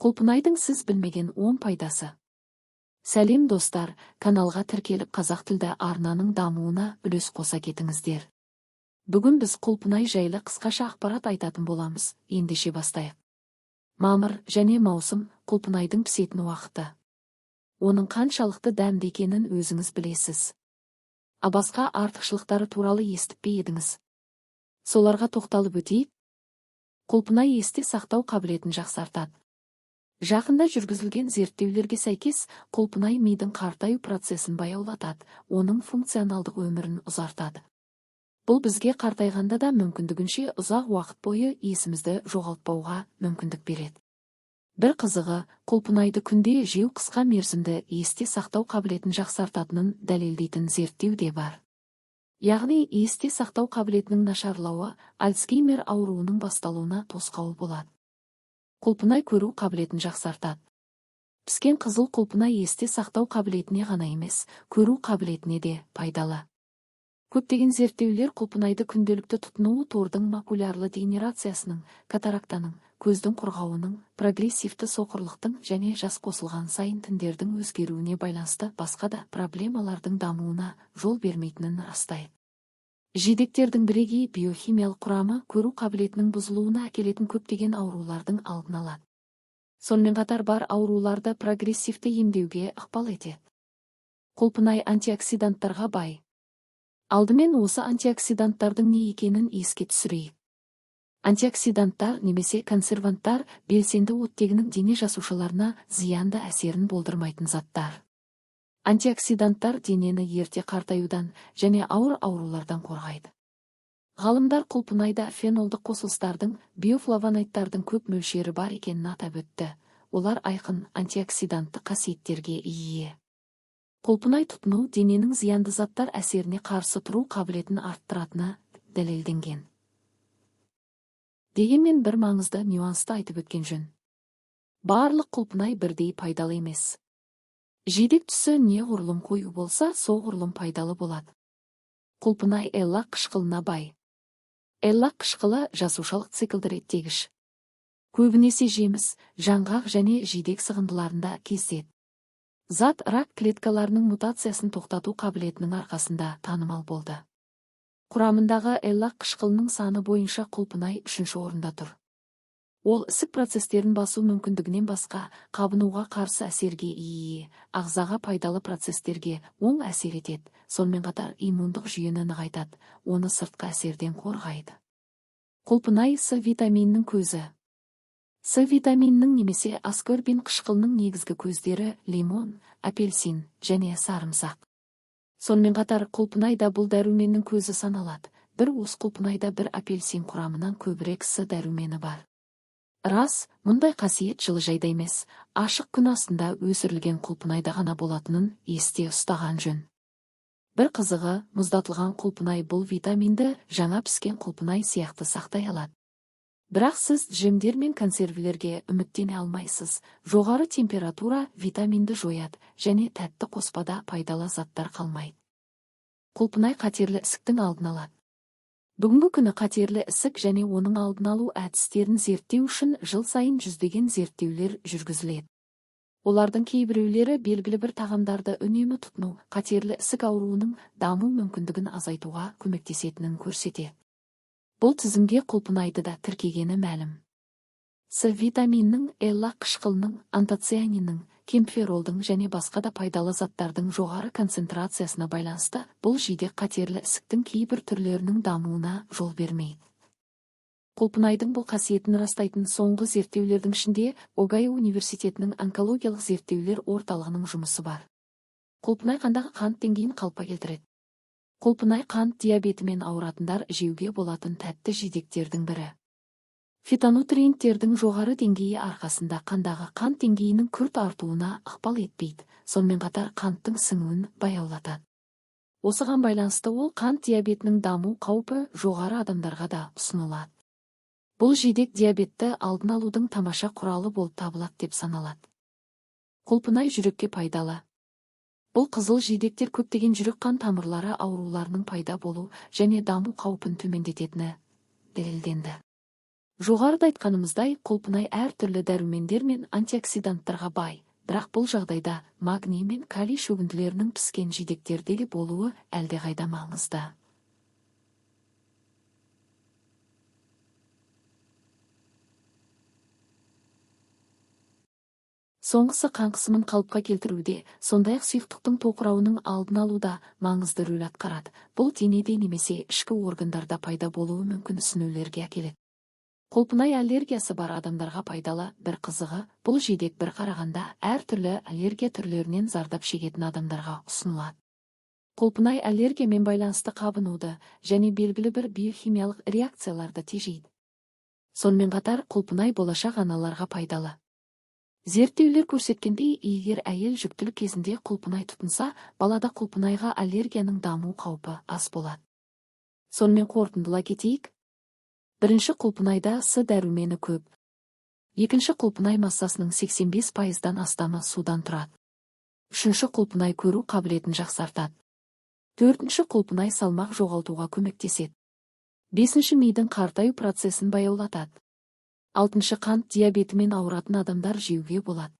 Құлпынайдың сіз білмеген 10 пайдасы. Сәлем достар, каналға тіркеліп қазақ тілді арнаның дамуына үлес қоса кетіңіздер. Бүгін біз Құлпынай жайлы қысқаша ақпарат айтатын боламыз, ендеше бастайық. Мамыр және маусым Құлпынайдың пісетін уақыты. Оның қаншалықты дәмді екенін өзіңіз білесіз. Басқа артықшылықтары туралы естіп пе едіңіз? Соларға тоқталып өтейік. Құлпынай есте сақтау қабілетін жақсартады. Жақында жүргізілген зерттеулерге сәйкес, құлпынай мидың қартаю процесін баяулатады, оның функционалдық өмірін ұзартады. Бұл бізге қартайғанда да мүмкіндігінше ұзақ уақыт бойы есімізді жоғалтпауға мүмкіндік береді. Бір қызығы, құлпынайды күнде жеу қысқа мерзімді есте сақтау қабілетін жақсартатынын дәлелдейтін зерттеу де бар. Яғни есте сақтау қабілетінің нашарлауы Альцгеймер ауруының басталуына тосқауыл болады. Құлпынай көру қабілетін жақсартады. Піскен қызыл құлпынай есте сақтау қабілетіне ғана емес, көру қабілетіне де пайдалы. Көптеген зерттеулер құлпынайды күнделікті тұтынуы тордың макулярлы дегенерациясының, катарактаның, көздің құрғауының, прогрессивті соқырлықтың және жас қосылған сайын тіндердің өзгеруіне байланысты басқа да проблемалардың дамуына жол бермейтінін растайды. Жидектердің бірегей биохимиялық құрамы көру қабілетінің бұзылуына әкелетін көптеген аурулардың алдын алады. Сонымен қатар бар ауруларды прогрессивті емдеуге ықпал етеді. Құлпынай антиоксиданттарға бай. Алдымен осы антиоксиданттардың не екенін еске түсірейік. Антиоксиданттар немесе консерванттар белсенді оттегінің дене жасушаларына зиянды әсерін болдырмайтын заттар. Антиоксиданттар денені ерте қартаюдан және ауыр аурулардан қорғайды. Ғалымдар құлпынайда фенолдық қосылыстардың, биофлавоноидтардың көп мөлшері бар екенін атап өтті. Олар айқын антиоксидантты қасиеттерге ие. Құлпынай тұтыну дененің зиянды заттар әсеріне қарсы тұру қабілетін арттыратыны дәлелденген. Дегенмен бір маңызды нюансты айтып өткен жөн. Барлық құлпынай бірдей пайдалы емес. Жидек түсі неғұрлым қою болса, соғұрлым пайдалы болады. Құлпынай эллак қышқылына бай. Эллак қышқылы жасушалық циклді реттегіш. Көбінесе жеміс, жаңғақ және жидек сығындыларында кездеседі. Зат рак клеткаларының мутациясын тоқтату қабілетінің арқасында танымал болды. Құрамындағы эллак қышқылының саны бойынша құлпынай 3-ші орында тұр. Ол ісік процестерін басу мүмкіндігінен басқа, қабынуға қарсы әсерге ие, ағзаға пайдалы процестерге оң әсер етеді, сонымен қатар иммундық жүйені нығайтады, оны сыртқы әсерден қорғайды. Құлпынай С витаминінің көзі. С витаминінің немесе аскорбин қышқылының негізгі көздері лимон, апельсин және сарымсақ. Сонымен қатар құлпынайда бұл дәруменнің көзі саналады. Бір уыс құлпынайда бір апельсин құрамынан көбірек С дәрумені бар. Рас, мұндай қасиет жылыжайда емес, ашық күн астында өсірілген құлпынайда ғана болатынын есте ұстаған жөн. Бір қызығы, мұздатылған құлпынай бұл витаминді жаңа піскен құлпынай сияқты сақтай алады. Бірақ сіз джемдер мен консервілерге үміттене алмайсыз. Жоғары температура витаминді жояды және тәтті қоспада пайдалы заттар қалмайды. Құлпынай қатерлі ісіктің алдын алады. Бүгінгі күні қатерлі ісік және оның алдын алу әдістерін зерттеу үшін жыл сайын жүздеген зерттеулер жүргізіледі. Олардың кейбіреулері белгілі бір тағамдарды үнемі тұтыну қатерлі ісік ауруының даму мүмкіндігін азайтуға көмектесетінін көрсетеді. Бұл тізімге құлпынайды да тіркегені мәлім. С витаминінің, эллак қышқылының, антоцианиннің, кемферолдың және басқа да пайдалы заттардың жоғары концентрациясына байланысты бұл жидек қатерлі ісіктің кейбір түрлерінің дамуына жол бермейді. Құлпынайдың бұл қасиетін растайтын соңғы зерттеулердің ішінде Огайо университетінің онкологиялық зерттеулер орталығының жұмысы бар. Құлпынай қандағы қант деңгейін қалыпқа келтіреді. Құлпынай қант диабетімен ауыратындар жеуге болатын тәтті жидектердің бірі. Фитонутриенттердің жоғары деңгейі арқасында қандағы қант деңгейінің күрт артуына ықпал етпейді, сонымен қатар қанттың сіңуін баяулатады. Осыған байланысты ол қант диабетінің даму қаупі жоғары адамдарға да ұсынылады. Бұл жидек диабетті алдын алудың тамаша құралы болып табылады деп саналады. Құлпынай жүрекке пайдалы. Бұл қызыл жидектер көптеген жүрек қан тамырлары ауруларының пайда болу және даму қаупін төмендететіні дәлелденді. Жоғарыда айтқанымыздай, құлпынай әртүрлі дәрумендер мен антиоксиданттарға бай, бірақ бұл жағдайда магний мен калий шөгінділерінің піскен жидектердегі болуы әлдеқайда маңызды. Соңғысы қан қысымын қалыпқа келтіруде, сондай-ақ сұйықтықтың тоқырауының алдын алуда маңызды рөл атқарады. Бұл денеде немесе ішкі органдарда пайда болуы мүмкін ісінулерге әкеледі. Құлпынай аллергиясы бар адамдарға пайдалы. Бір қызығы, бұл жидек бір қарағанда әртүрлі аллергия түрлерінен зардап шегетін адамдарға ұсынылады. Құлпынай аллергиямен байланысты қабынуды және белгілі бір биохимиялық реакцияларды тежейді. Сонымен қатар, құлпынай болашақ аналарға пайдалы. Зерттеулер көрсеткендей, егер әйел жүктілік кезінде құлпынай тұтынса, балада құлпынайға аллергияның даму қаупі аз болады. Сонымен қорытындылай кетейік. Бірінші, құлпынайда С дәрумені көп. Екінші, құлпынай массасының 85%-дан астамы судан тұрады. Үшінші, құлпынай көру қабілетін жақсартады. Төртінші, құлпынай салмақ жоғалтуға көмектеседі. Бесінші, мидың қартаю процесін баяулатады. Алтыншы, қант диабетімен ауыратын адамдар жеуге болады.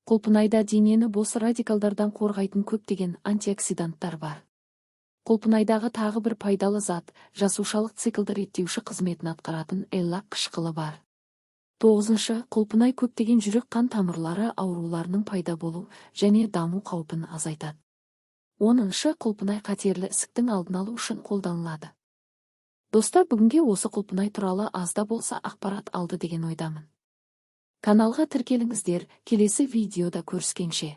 Құлпынайда денені бос радикалдардан қорғайтын көптеген антиоксиданттар бар. Құлпынайдағы тағы бір пайдалы зат, жасушалық циклды реттеуші қызметін атқаратын эллак қышқылы бар. Тоғызыншы, құлпынай көптеген жүрек қан тамырлары ауруларының пайда болу және даму қаупін азайтады. Оныншы, құлпынай қатерлі ісіктің алдын алу үшін қолданылады. Достар, бүгінге осы құлпынай туралы аз да болса ақпарат алды деген ойдамын. Каналға тіркеліңіздер, келесі видеода көріскенше.